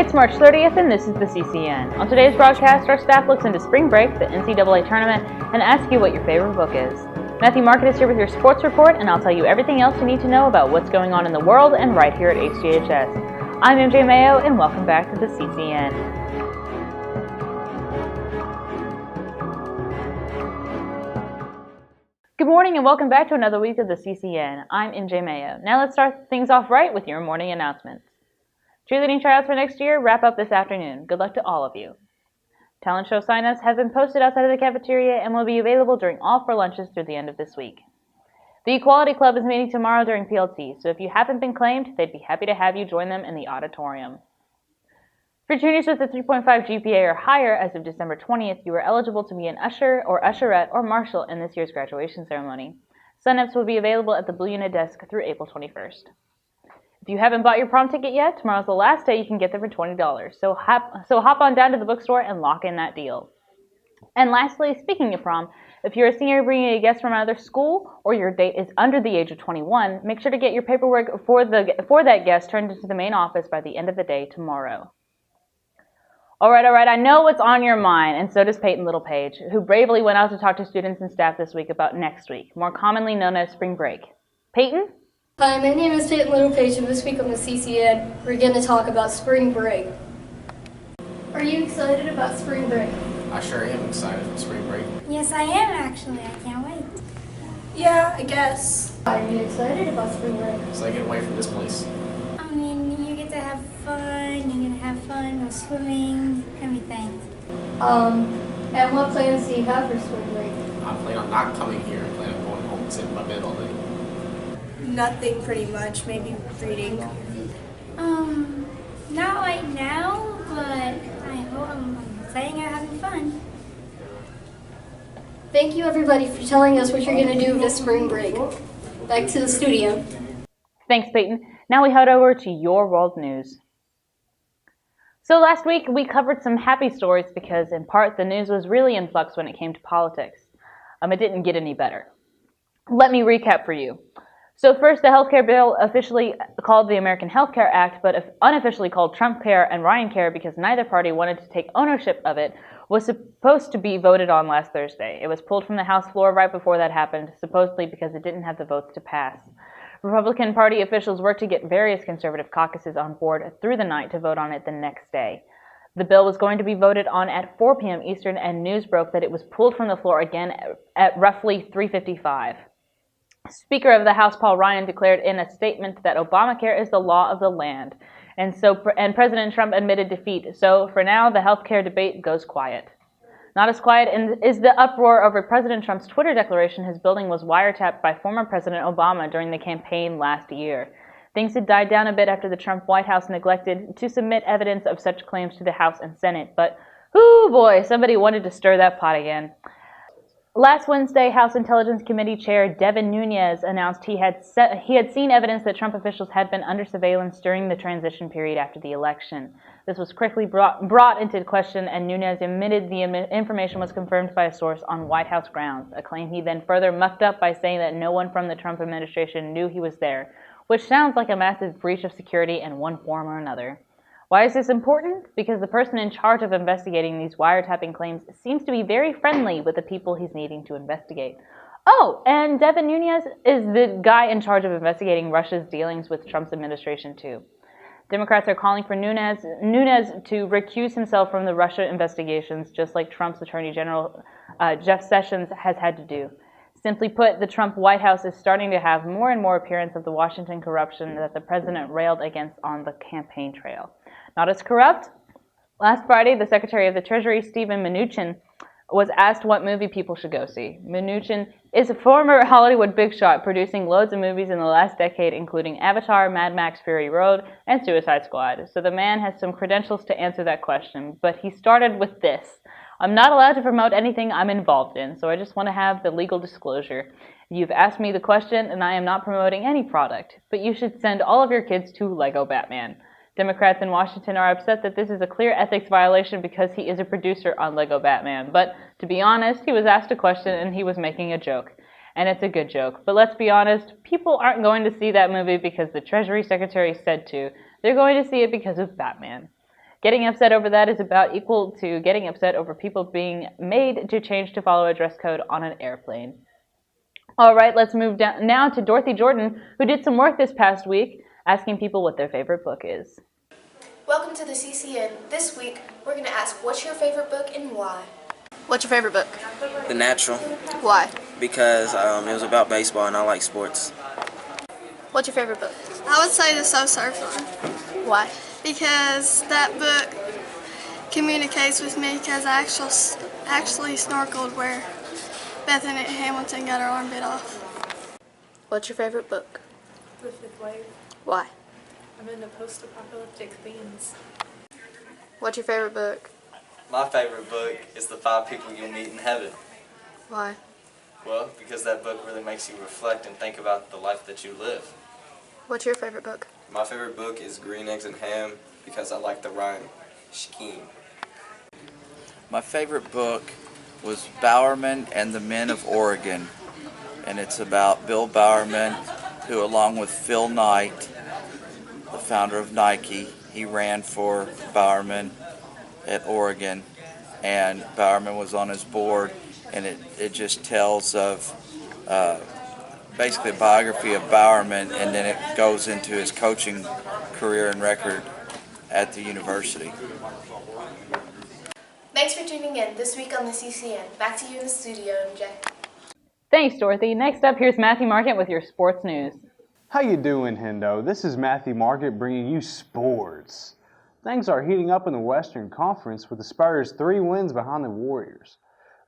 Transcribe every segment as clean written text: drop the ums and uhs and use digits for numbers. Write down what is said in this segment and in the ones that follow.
It's March 30th and this is the CCN. On today's broadcast, our staff looks into spring break, the NCAA tournament, and asks you what your favorite book is. Matthew Market is here with your sports report, and I'll tell you everything else you need to know about what's going on in the world and right here at HGHS. I'm MJ Mayo, and welcome back to the CCN. Good morning and welcome back to another week of the CCN. I'm MJ Mayo. Now let's start things off right with your morning announcements. Cheerleading tryouts for next year wrap up this afternoon. Good luck to all of you. Talent show sign-ups have been posted outside of the cafeteria and will be available during all 4 lunches through the end of this week. The Equality Club is meeting tomorrow during PLT, so if you haven't been claimed, they'd be happy to have you join them in the auditorium. For juniors with a 3.5 GPA or higher as of December 20th, you are eligible to be an usher or usherette or marshal in this year's graduation ceremony. Sign-ups will be available at the Blue Unit desk through April 21st. If you haven't bought your prom ticket yet, tomorrow's the last day you can get them for $20. So hop on down to the bookstore and lock in that deal. And lastly, speaking of prom, if you're a senior bringing a guest from another school or your date is under the age of 21, make sure to get your paperwork for that guest turned into the main office by the end of the day tomorrow. All right, I know what's on your mind, and so does Peyton Littlepage, who bravely went out to talk to students and staff this week about next week, more commonly known as spring break. Peyton? Hi, my name is Peyton Littlepage, and this week on the CCN, we're going to talk about spring break. Are you excited about spring break? I sure am excited for spring break. Yes, I am actually. I can't wait. Yeah, I guess. Are you excited about spring break? So I get away from this place. I mean, you get to have fun. You're going to have fun, go swimming, everything. And what plans do you have for spring break? I plan on not coming here. I plan on going home and sitting in my bed all day. Nothing, pretty much. Maybe reading. Not right now, but I hope I'm planning on having fun. Thank you, everybody, for telling us what you're going to do this spring break. Back to the studio. Thanks, Peyton. Now we head over to your world news. So last week we covered some happy stories because, in part, the news was really in flux when it came to politics. It didn't get any better. Let me recap for you. So first, the healthcare bill, officially called the American Health Care Act, but unofficially called Trump Care and Ryan Care because neither party wanted to take ownership of it, was supposed to be voted on last Thursday. It was pulled from the House floor right before that happened, supposedly because it didn't have the votes to pass. Republican Party officials worked to get various conservative caucuses on board through the night to vote on it the next day. The bill was going to be voted on at 4 p.m. Eastern, and news broke that it was pulled from the floor again at roughly 3:55. Speaker of the House Paul Ryan declared in a statement that Obamacare is the law of the land, and President Trump admitted defeat. So for now, the health care debate goes quiet. Not as quiet is the uproar over President Trump's Twitter declaration his building was wiretapped by former President Obama during the campaign last year. Things had died down a bit after the Trump White House neglected to submit evidence of such claims to the House and Senate, but whoo boy, somebody wanted to stir that pot again. Last Wednesday, House Intelligence Committee Chair Devin Nunes announced he had seen evidence that Trump officials had been under surveillance during the transition period after the election. This was quickly brought into question, and Nunes admitted the information was confirmed by a source on White House grounds, a claim he then further mucked up by saying that no one from the Trump administration knew he was there, which sounds like a massive breach of security in one form or another. Why is this important? Because the person in charge of investigating these wiretapping claims seems to be very friendly with the people he's needing to investigate. Oh, and Devin Nunes is the guy in charge of investigating Russia's dealings with Trump's administration too. Democrats are calling for Nunes to recuse himself from the Russia investigations, just like Trump's Attorney General Jeff Sessions has had to do. Simply put, the Trump White House is starting to have more and more appearance of the Washington corruption that the president railed against on the campaign trail. Not as corrupt? Last Friday, the Secretary of the Treasury, Steven Mnuchin, was asked what movie people should go see. Mnuchin is a former Hollywood big shot, producing loads of movies in the last decade, including Avatar, Mad Max Fury Road, and Suicide Squad. So the man has some credentials to answer that question, but he started with this. I'm not allowed to promote anything I'm involved in, so I just want to have the legal disclosure. You've asked me the question, and I am not promoting any product, but you should send all of your kids to Lego Batman. Democrats in Washington are upset that this is a clear ethics violation because he is a producer on Lego Batman. But to be honest, he was asked a question and he was making a joke. And it's a good joke. But let's be honest, people aren't going to see that movie because the Treasury Secretary said to. They're going to see it because of Batman. Getting upset over that is about equal to getting upset over people being made to change to follow a dress code on an airplane. All right, let's move down now to Dorothy Jordan, who did some work this past week asking people what their favorite book is. Welcome to the CCN. This week, we're going to ask, what's your favorite book and why? What's your favorite book? The Natural, Why? because it was about baseball and I like sports. What's your favorite book? I would say the So Surfer, Why? because that book communicates with me because I actually snorkeled where Bethany Hamilton got her arm bit off. What's your favorite book? The Fifth Wave. Why? I'm into post-apocalyptic themes. What's your favorite book? My favorite book is The 5 People You'll Meet in Heaven. Why? Well, because that book really makes you reflect and think about the life that you live. What's your favorite book? My favorite book is Green Eggs and Ham because I like the rhyme scheme. My favorite book was Bowerman and the Men of Oregon, and it's about Bill Bowerman, who along with Phil Knight, the founder of Nike, he ran for Bowerman at Oregon, and Bowerman was on his board, and it just tells of basically a biography of Bowerman, and then it goes into his coaching career and record at the university. Thanks for tuning in this week on the CCN. Back to you in the studio, MJ. Thanks, Dorothy. Next up, here's Matthew Market with your sports news. How you doing, Hendo? This is Matthew Market bringing you sports. Things are heating up in the Western Conference with the Spurs 3 wins behind the Warriors.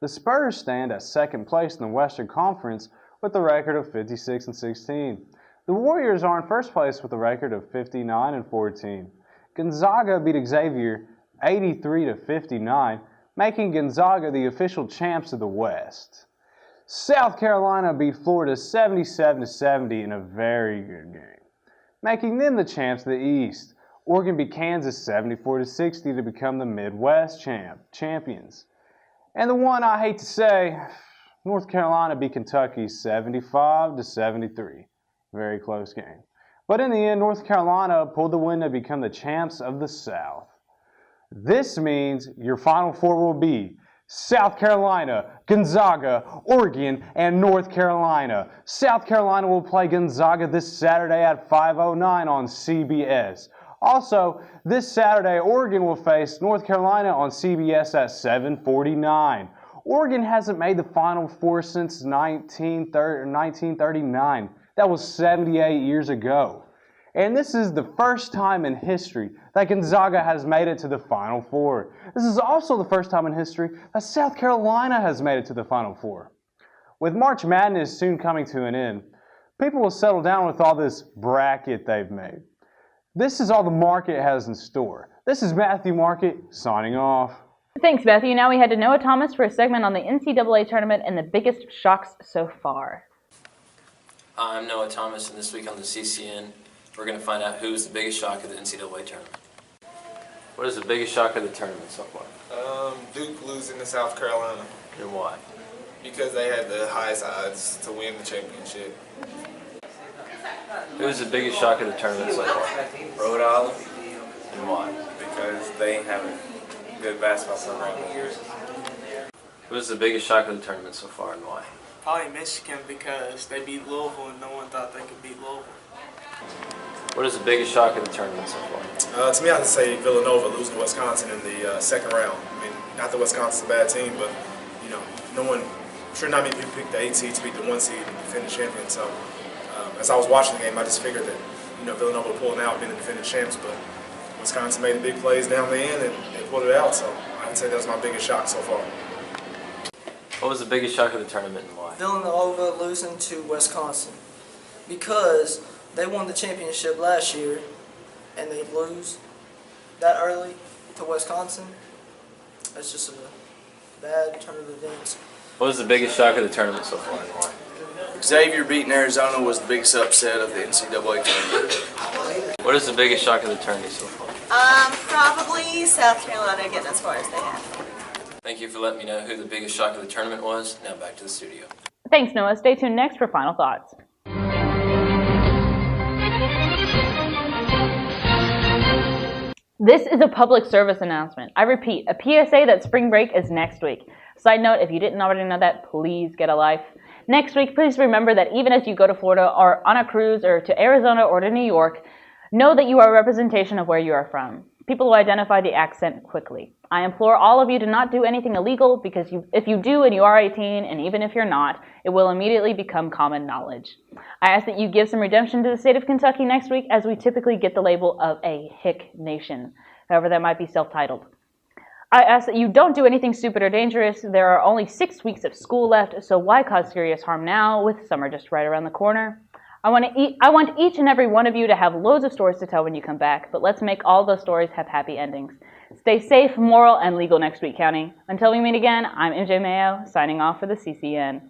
The Spurs stand at second place in the Western Conference with a record of 56-16. The Warriors are in first place with a record of 59-14. Gonzaga beat Xavier 83-59, making Gonzaga the official champs of the West. South Carolina beat Florida 77-70 in a very good game, making them the champs of the East. Oregon beat Kansas 74-60 to become the Midwest champions. And the one I hate to say, North Carolina beat Kentucky 75-73. Very close game. But in the end, North Carolina pulled the win to become the champs of the South. This means your Final Four will be South Carolina, Gonzaga, Oregon, and North Carolina. South Carolina will play Gonzaga this Saturday at 5:09 on CBS. Also, this Saturday, Oregon will face North Carolina on CBS at 7:49. Oregon hasn't made the Final Four since 1939. That was 78 years ago. And this is the first time in history that Gonzaga has made it to the Final Four. This is also the first time in history that South Carolina has made it to the Final Four. With March Madness soon coming to an end, people will settle down with all this bracket they've made. This is all the market has in store. This is Matthew Market signing off. Thanks, Matthew. Now we head to Noah Thomas for a segment on the NCAA tournament and the biggest shocks so far. I'm Noah Thomas, and this week on the CCN, we're going to find out who's the biggest shock of the NCAA tournament. What is the biggest shock of the tournament so far? Duke losing to South Carolina. And why? Because they had the highest odds to win the championship. Who's the biggest shock of the tournament so far? Rhode Island, And why? because they have a good basketball program. Who's the biggest shock of the tournament so far and why? Probably Michigan because they beat Louisville and no one thought they could beat Louisville. What is the biggest shock of the tournament so far? To me, I'd say Villanova losing to Wisconsin in the second round. I mean, not that Wisconsin's a bad team, but no one, sure not many people picked the 8 seed to beat the 1 seed and defend the champion. So, as I was watching the game, I just figured that Villanova pulling out, being the defending champs, but Wisconsin made the big plays down the end and they pulled it out. So, I'd say that was my biggest shock so far. What was the biggest shock of the tournament and why? Villanova losing to Wisconsin because they won the championship last year and they lose that early to Wisconsin. That's just a bad turn of events. What was the biggest shock of the tournament so far and why? Xavier beating Arizona was the biggest upset of the NCAA tournament. What is the biggest shock of the tournament so far? Probably South Carolina getting as far as they have. Thank you for letting me know who the biggest shock of the tournament was. Now back to the studio. Thanks, Noah. Stay tuned next for final thoughts. This is a public service announcement. I repeat, a PSA that spring break is next week. Side note, if you didn't already know that, please get a life. Next week, please remember that even as you go to Florida or on a cruise or to Arizona or to New York, know that you are a representation of where you are from. People will identify the accent quickly. I implore all of you to not do anything illegal because if you do and you are 18, and even if you're not, it will immediately become common knowledge. I ask that you give some redemption to the state of Kentucky next week, as we typically get the label of a hick nation. However, that might be self-titled. I ask that you don't do anything stupid or dangerous. There are only 6 weeks of school left, so why cause serious harm now with summer just right around the corner? I want each and every one of you to have loads of stories to tell when you come back, but let's make all those stories have happy endings. Stay safe, moral, and legal next week, County. Until we meet again, I'm MJ Mayo, signing off for the CCN.